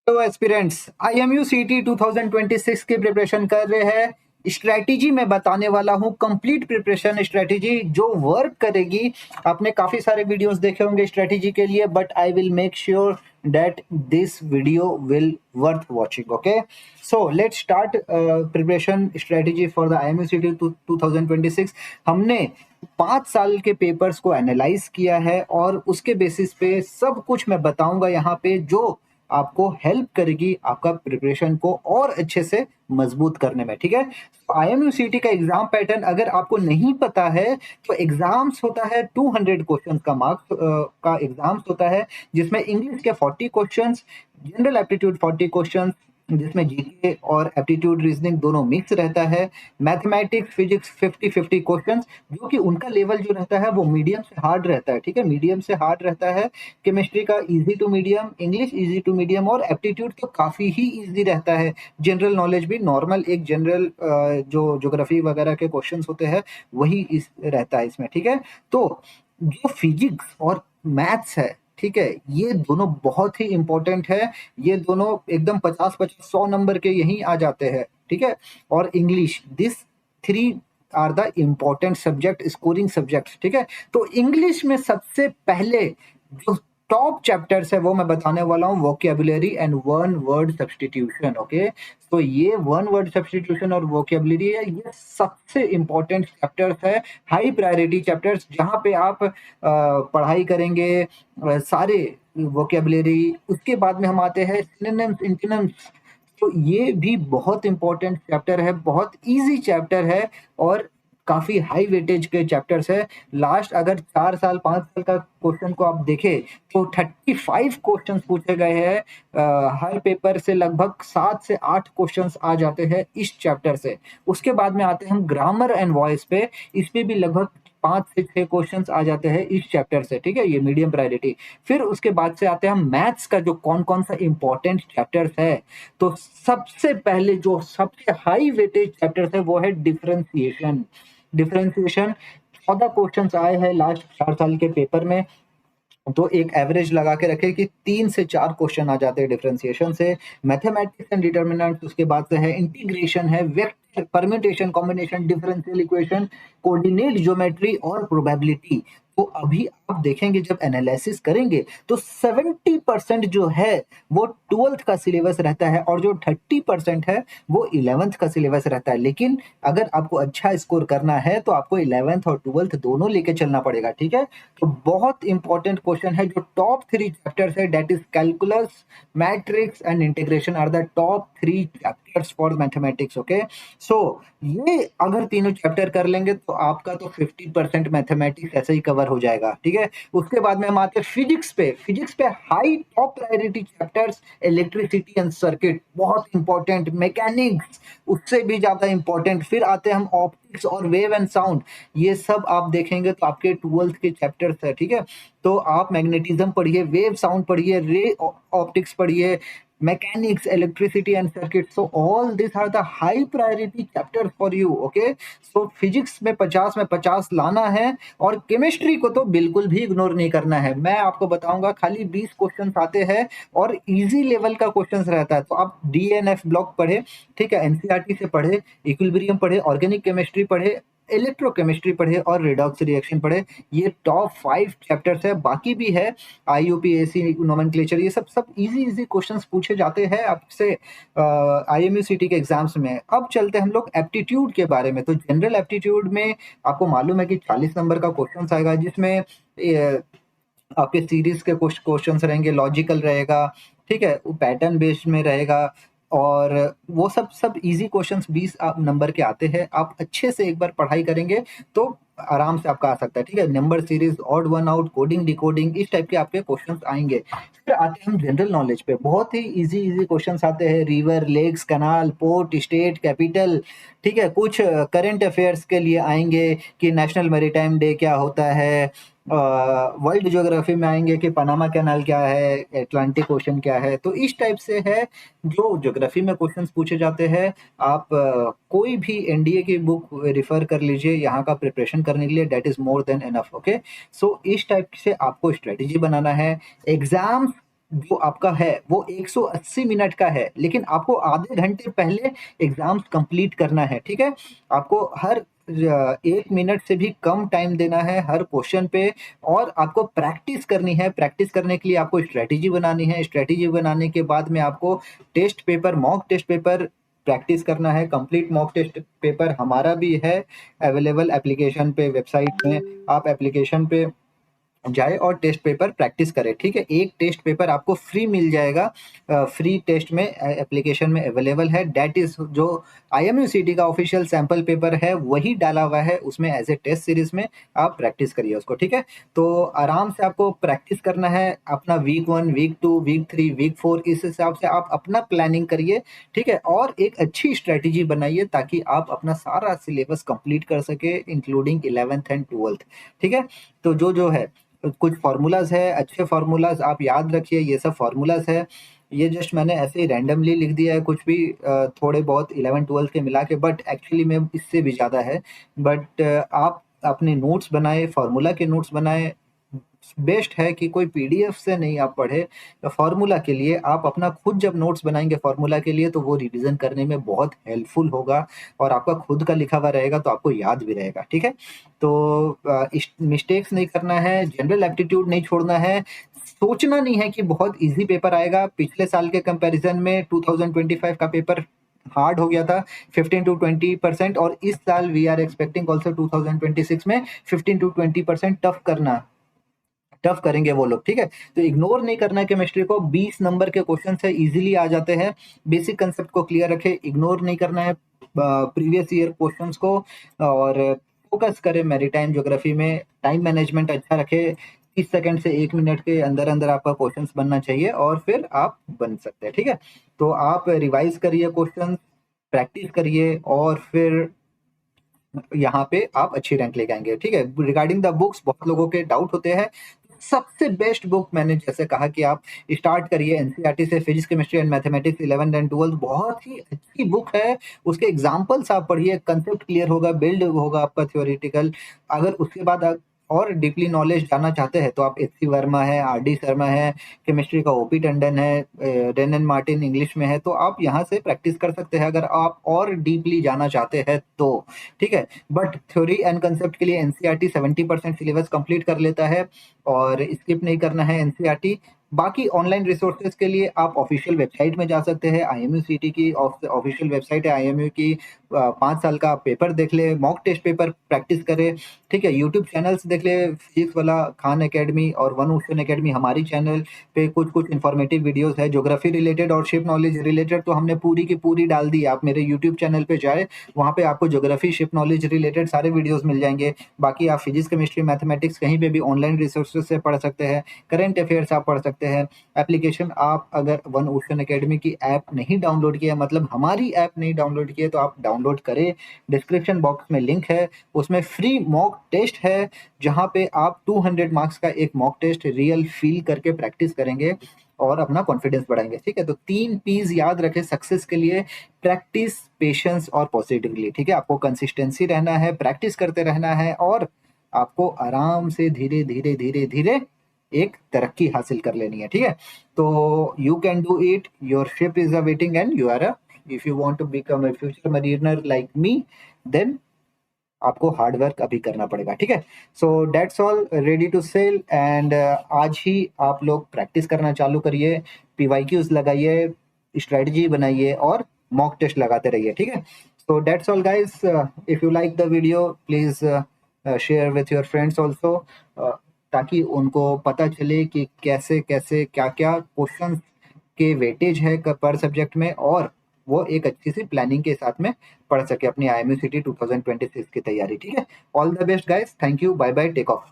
Hello aspirants, IMU CT 2026 की preparation कर रहे हैं। स्ट्रैटेजी मैं बताने वाला हूँ, कंप्लीट प्रिपरेशन स्ट्रैटेजी जो वर्क करेगी। आपने काफ़ी सारे वीडियोस देखे होंगे स्ट्रैटेजी के लिए, but I will make sure that this video will worth watching. Okay, so let's start preparation strategy for the IMU CT 2026। हमने 5 साल के पेपर्स को एनालाइज किया है और उसके बेसिस पे सब कुछ मैं बताऊंगा यहाँ पे, जो आपको हेल्प करेगी आपका प्रिपरेशन को और अच्छे से मजबूत करने में। ठीक है, IMU CT का एग्जाम पैटर्न अगर आपको नहीं पता है तो एग्जाम्स होता है 200 क्वेश्चन का मार्क्स का एग्जाम्स होता है, जिसमें इंग्लिश के 40 क्वेश्चंस, जनरल एप्टीट्यूड 40 क्वेश्चंस, जिसमें जीके और एप्टीट्यूड रीजनिंग दोनों मिक्स रहता है, मैथमेटिक्स फिजिक्स 50-50 क्वेश्चंस, जो कि उनका लेवल जो रहता है वो मीडियम से हार्ड रहता है। ठीक है, मीडियम से हार्ड रहता है। केमिस्ट्री का easy to medium, English easy to medium और एप्टीट्यूड तो काफ़ी ही इजी रहता है। जनरल नॉलेज भी नॉर्मल एक जनरल जो ज्योग्राफी वगैरह के क्वेश्चंस होते हैं वही इस रहता है इसमें। ठीक है, तो जो फिजिक्स और मैथ्स है, ठीक है, ये दोनों बहुत ही इंपॉर्टेंट है। ये दोनों एकदम 50-50 100 नंबर के यहीं आ जाते हैं। ठीक है, और English, this three are the important subject, scoring subject. ठीक है, तो इंग्लिश में सबसे पहले जो टॉप चैप्टर्स है वो मैं बताने वाला हूँ, vocabulary and one word substitution. Okay, तो ये वन वर्ड सब्स्टिट्यूशन और वोकेबुलरी है, ये सबसे इंपॉर्टेंट चैप्टर्स है, हाई प्रायोरिटी चैप्टर्स, जहाँ पे आप पढ़ाई करेंगे सारे वोकेबुलरी। उसके बाद में हम आते हैं सिनोनिम्स, एंटोनिम्स। तो ये भी बहुत इंपॉर्टेंट चैप्टर है, बहुत इजी चैप्टर है और काफी हाई वेटेज के चैप्टर्स है। लास्ट अगर 4 साल 5 साल का क्वेश्चन को आप देखें तो 35 क्वेश्चंस पूछे गए हैं। हर पेपर से लगभग 7 से 8 क्वेश्चंस आ जाते हैं इस चैप्टर से। उसके बाद में आते हैं हम ग्रामर एंड वॉइस पे, इस पे भी लगभग 5 से 6 क्वेश्चंस आ जाते हैं इस चैप्टर से। ठीक है, ये मीडियम प्रायोरिटी। फिर उसके बाद से आते हैं हम मैथ्स का, जो कौन कौन सा इंपॉर्टेंट चैप्टर्स है। तो सबसे पहले जो सबसे हाई वेटेज चैप्टर है वो है डिफरेंशिएशन। डिफरेंशिएशन 14 क्वेश्चंस आए हैं लास्ट 4 साल के पेपर में। तो एक एवरेज लगा के रखे कि 3 से 4 क्वेश्चन आ जाते हैं डिफरेंशिएशन से। मैथमेटिक्स एंड डिटर्मिनेंट्स उसके बाद से है, इंटीग्रेशन है, vector, permutation, combination, differential equation, coordinate geometry और प्रोबेबिलिटी। तो अभी आप देखेंगे जब एनालिसिस करेंगे तो 70% जो है वो 12th का सिलेबस रहता है और जो 30% है वो 11th का सिलेबस रहता है। लेकिन अगर आपको अच्छा स्कोर करना है तो आपको 11th और 12th दोनों लेके चलना पड़ेगा। ठीक है, तो बहुत इंपॉर्टेंट क्वेश्चन है। जो टॉप 3 चैप्टर्स है, that is calculus, matrix and integration are the top 3 chapters for mathematics. Okay, so ये अगर तीनों चैप्टर कर लेंगे तो आपका तो 50% मैथमेटिक्स ऐसे ही कवर हो जाएगा। ठीक है, उसके बाद में हम आते हैं फिजिक्स पे। फिजिक्स पे high top priority chapters, electricity and circuit बहुत इंपॉर्टेंट, मैकेनिक्स उससे भी ज्यादा इंपॉर्टेंट। फिर आते हैं हम ऑप्टिक्स और वेव एंड साउंड, ये सब आप देखेंगे तो आपके 12th के चैप्टर्स है। ठीक है, तो आप मैग्नेटिज्म पढ़िए, वेव साउंड पढ़िए, रे ऑप्टिक्स पढ़िए, mechanics, electricity and circuit. So all this are the high priority chapter for you. Okay, so physics में 50 में 50 लाना है और केमिस्ट्री को तो बिल्कुल भी इग्नोर नहीं करना है। मैं आपको बताऊंगा खाली 20 क्वेश्चन आते हैं और इजी लेवल का क्वेश्चन रहता है। तो आप DNF ब्लॉक पढ़े, ठीक है, NCERT से पढ़े, इक्विलिब्रियम पढ़े, ऑर्गेनिक केमिस्ट्री पढ़े, इलेक्ट्रोकेमिस्ट्री पढ़े और रिडॉक्स रिएक्शन पढ़े। ये टॉप 5 चैप्टर्स है। बाकी भी है IUPAC, नोमेनक्लेचर, ये सब सब इजी इजी क्वेश्चंस पूछे जाते हैं आपसे IMU CT के एग्जाम्स में। अब चलते हैं हम लोग एप्टीट्यूड के बारे में। तो जनरल एप्टीट्यूड में आपको मालूम है कि 40 नंबर का क्वेश्चन आएगा, जिसमें आपके सीरीज के कुछ क्वेश्चंस रहेंगे, लॉजिकल रहेगा, ठीक है, वो पैटर्न बेस्ड में रहेगा और वो सब सब इजी क्वेश्चंस 20 नंबर के आते हैं। आप अच्छे से एक बार पढ़ाई करेंगे तो आराम से आपका आ सकता है। ठीक है, number series, odd one out, coding decoding, इस टाइप के आपके क्वेश्चंस आएंगे। फिर आते हैं हम जनरल नॉलेज पे। बहुत ही इजी इजी क्वेश्चंस आते हैं, रिवर, लेक्स, कनाल, पोर्ट, स्टेट, कैपिटल। ठीक है, कुछ करंट अफेयर्स के लिए आएंगे कि नेशनल मैरीटाइम डे क्या होता है। वर्ल्ड ज्योग्राफी में आएंगे कि पनामा कैनाल क्या है, एटलांटिक ओशन क्या है। तो इस टाइप से है जो ज्योग्राफी में क्वेश्चंस पूछे जाते हैं। आप कोई भी NDA की बुक रिफर कर लीजिए यहाँ का प्रिपरेशन करने के लिए, that is more than enough. Okay, so इस टाइप से आपको स्ट्रेटेजी बनाना है। एग्जाम जो आपका है वो 180 मिनट का है, लेकिन आपको आधे घंटे पहले एग्जाम्स कंप्लीट करना है, ठीक है। आपको हर 1 मिनट से भी कम टाइम देना है हर क्वेश्चन पे, और आपको प्रैक्टिस करनी है। प्रैक्टिस करने के लिए आपको स्ट्रेटेजी बनानी है। स्ट्रेटेजी बनाने के बाद में आपको test paper, mock test paper practice करना है। कंप्लीट मॉक टेस्ट पेपर हमारा भी है अवेलेबल एप्लीकेशन पे, वेबसाइट में। आप एप्लीकेशन पे जाए और टेस्ट पेपर प्रैक्टिस करें, ठीक है। एक टेस्ट पेपर आपको फ्री मिल जाएगा, फ्री टेस्ट में एप्लीकेशन में अवेलेबल है। दैट इज जो IMUCT का ऑफिशियल सैंपल पेपर है वही डाला हुआ है उसमें एज ए टेस्ट सीरीज में। आप प्रैक्टिस करिए उसको, ठीक है। तो आराम से आपको प्रैक्टिस करना है अपना वीक 1, वीक 2, वीक 3, वीक 4, इस हिसाब से आप अपना प्लानिंग करिए, ठीक है। और एक अच्छी स्ट्रेटेजी बनाइए ताकि आप अपना सारा सिलेबस कंप्लीट कर सके, इंक्लूडिंग 11th एंड 12th, ठीक है। तो जो है कुछ फार्मूलाज है, अच्छे फार्मूलाज आप याद रखिए। ये सब फार्मूलाज है, ये जस्ट मैंने ऐसे ही रैंडमली लिख दिया है कुछ भी, थोड़े बहुत 11th 12th के मिला के, बट एक्चुअली में इससे भी ज़्यादा है। बट आप अपने नोट्स बनाए, फार्मूला के नोट्स बनाए। बेस्ट है कि कोई PDF से नहीं आप पढ़े। फार्मूला के लिए आप अपना खुद जब नोट्स बनाएंगे फार्मूला के लिए, तो वो रिवीजन करने में बहुत हेल्पफुल होगा, और आपका खुद का लिखा हुआ रहेगा तो आपको याद भी रहेगा, ठीक है। तो मिस्टेक्स नहीं करना है, जनरल एप्टीट्यूड नहीं छोड़ना है। सोचना नहीं है कि बहुत इजी पेपर आएगा। पिछले साल के कंपैरिजन में 2025 का पेपर हार्ड हो गया था 15 to 20%, और इस साल वी आर एक्सपेक्टिंग ऑल्सो 2026 में 15 to 20% टफ करेंगे वो लोग, ठीक है। तो इग्नोर नहीं करना है केमिस्ट्री को। 20 नंबर के क्वेश्चन है, इजीली आ जाते हैं। बेसिक कंसेप्ट को क्लियर रखे, इग्नोर नहीं करना है प्रीवियस ईयर क्वेश्चंस को, और फोकस करें मैरीटाइम ज्योग्राफी में। टाइम मैनेजमेंट अच्छा रखे, 30 सेकंड से 1 मिनट के अंदर अंदर आपका क्वेश्चंस बनना चाहिए, और फिर आप बन सकते हैं, ठीक है। तो आप रिवाइज करिए क्वेश्चन, प्रैक्टिस करिए, और फिर यहाँ पे आप अच्छी रैंक लेके आएंगे, ठीक है। रिगार्डिंग द बुक्स बहुत लोगों के डाउट होते हैं। सबसे बेस्ट बुक मैंने जैसे कहा कि आप स्टार्ट करिए NCERT से, physics chemistry and mathematics 11th and 12th, बहुत ही अच्छी बुक है। उसके एग्जाम्पल्स आप पढ़िए, कंसेप्ट क्लियर होगा, बिल्ड होगा आपका थ्योरेटिकल। अगर उसके बाद आप और डीपली नॉलेज जानना चाहते हैं तो आप HC वर्मा है, RD शर्मा है, केमिस्ट्री का OP टंडन है, रेन एंड मार्टिन इंग्लिश में है, तो आप यहाँ से प्रैक्टिस कर सकते हैं अगर आप और डीपली जाना चाहते हैं तो, ठीक है। बट थ्योरी एंड कंसेप्ट के लिए NCERT 70% सिलेबस कंप्लीट कर लेता है, और स्किप नहीं करना है NCERT। बाकी ऑनलाइन रिसोर्सेज के लिए आप ऑफिशियल वेबसाइट में जा सकते हैं। IMUCT की ऑफिशियल वेबसाइट है, IMU की 5 साल का पेपर देख ले, मॉक टेस्ट पेपर प्रैक्टिस करे, ठीक है। यूट्यूब चैनल्स देख ले, फिजिक्स वाला खान एकेडमी और वन ओशन एकेडमी, हमारी चैनल पे कुछ कुछ इन्फॉर्मेटिव वीडियोस है ज्योग्राफी रिलेटेड और शिप नॉलेज रिलेटेड, तो हमने पूरी की पूरी डाल दी। आप मेरे यूट्यूब चैनल पे जाए, वहाँ पे आपको ज्योग्राफी, शिप नॉलेज रिलेटेड सारे वीडियोस मिल जाएंगे। बाकी आप फिजिक्स, केमिस्ट्री, मैथमेटिक्स कहीं पे भी ऑनलाइन रिसोर्सेज से पढ़ सकते हैं। करंट अफेयर्स आप पढ़ सकते हैं। एप्लीकेशन, आप अगर वन ओशन एकेडमी की ऐप नहीं डाउनलोड किया, मतलब हमारी ऐप नहीं डाउनलोड की है, तो आप डाउनलोड करें। डिस्क्रिप्शन बॉक्स में लिंक है, उसमें फ्री मॉक टेस्ट है, जहाँ पे आप 200 मार्क्स का एक मॉक टेस्ट रियल फील करके प्रैक्टिस करेंगे और अपना कॉन्फिडेंस बढ़ाएंगे, ठीक है। तो 3 P's याद रखें सक्सेस के लिए: प्रैक्टिस, पेशेंस और पॉजिटिवली, ठीक है। आपको कंसिस्टेंसी रहना है, प्रैक्टिस करते रहना है, और आपको आराम से धीरे धीरे धीरे धीरे एक तरक्की हासिल कर लेनी है, ठीक है। तो you can do it, your ship is awaiting and you are a, if you want to become a future mariner like me, then आपको हार्ड वर्क अभी करना पड़ेगा, ठीक है। So that's all, ready to sail. And आज ही आप लोग प्रैक्टिस करना चालू करिए, PYQs लगाइए, स्ट्रेटजी बनाइए, और मॉक टेस्ट लगाते रहिए, ठीक है। So that's all guys, if you like the video please share with your friends also, ताकि उनको पता चले कि कैसे कैसे क्या क्या क्वेश्चन के वेटेज है पर सब्जेक्ट में, और वो एक अच्छी सी प्लानिंग के साथ में पढ़ सके अपनी IMUCT 2026 की तैयारी, ठीक है। All the best guys, thank you, bye bye, take of.